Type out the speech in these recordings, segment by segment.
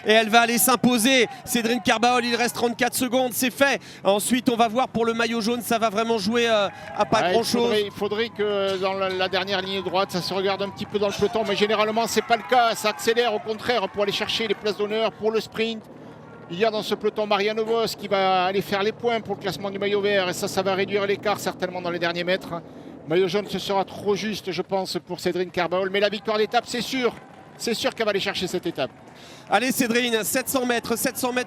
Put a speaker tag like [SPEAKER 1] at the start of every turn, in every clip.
[SPEAKER 1] et elle va aller s'imposer. Cédrine Carbaol, il reste 34 secondes, c'est fait. Ensuite, on va voir pour le maillot jaune, ça va vraiment jouer à pas grand-chose.
[SPEAKER 2] Il faudrait que dans la dernière ligne droite, ça se regarde un petit peu dans le peloton, mais généralement, c'est pas le cas. Ça accélère au contraire pour aller chercher les places d'honneur pour le sprint. Il y a dans ce peloton Marianne Vos qui va aller faire les points pour le classement du maillot vert. Et ça va réduire l'écart certainement dans les derniers mètres. Maillot jaune, ce sera trop juste, je pense, pour Cédrine Carbaol. Mais la victoire d'étape, c'est sûr. C'est sûr qu'elle va aller chercher cette étape.
[SPEAKER 1] Allez Cédrine, 700 mètres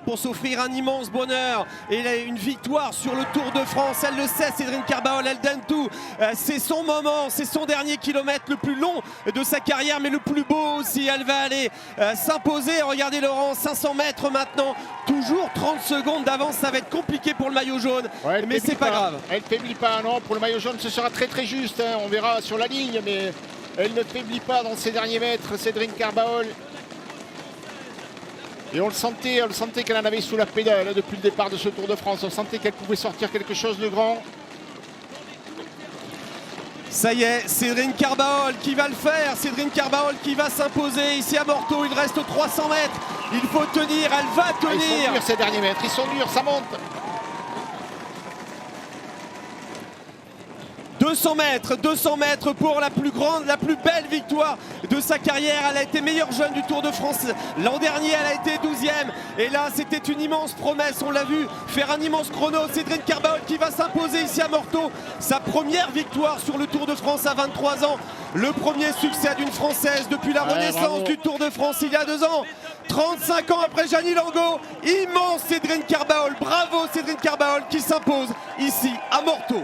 [SPEAKER 1] pour s'offrir un immense bonheur et une victoire sur le Tour de France. Elle le sait, Cédrine Carbaol, elle donne tout. C'est son moment, c'est son dernier kilomètre le plus long de sa carrière, mais le plus beau aussi. Elle va aller s'imposer. Regardez Laurent, 500 mètres maintenant, toujours 30 secondes d'avance. Ça va être compliqué pour le maillot jaune,
[SPEAKER 2] ouais,
[SPEAKER 1] mais c'est pas grave.
[SPEAKER 2] Elle ne faiblit pas, non, pour le maillot jaune, ce sera très très juste. Hein. On verra sur la ligne, mais elle ne faiblit pas dans ces derniers mètres, Cédrine Carbaol. Et on le sentait qu'elle en avait sous la pédale depuis le départ de ce Tour de France. On sentait qu'elle pouvait sortir quelque chose de grand.
[SPEAKER 1] Ça y est, Cédrine Carbaol qui va le faire. Cédrine Carbaol qui va s'imposer ici à Morteau. Il reste 300 mètres. Il faut tenir, elle va tenir.
[SPEAKER 2] Ils sont durs ces derniers mètres, ils sont durs, ça monte.
[SPEAKER 1] 200 mètres pour la plus grande, la plus belle victoire de sa carrière. Elle a été meilleure jeune du Tour de France l'an dernier, elle a été 12e. Et là, c'était une immense promesse, on l'a vu faire un immense chrono. Cédrine Carbaol qui va s'imposer ici à Morteau. Sa première victoire sur le Tour de France à 23 ans. Le premier succès d'une Française depuis la renaissance du Tour de France il y a 2 ans. 35 ans après Jeannie Langot, immense Cédrine Carbaol. Bravo Cédrine Carbaol qui s'impose ici à Morteau.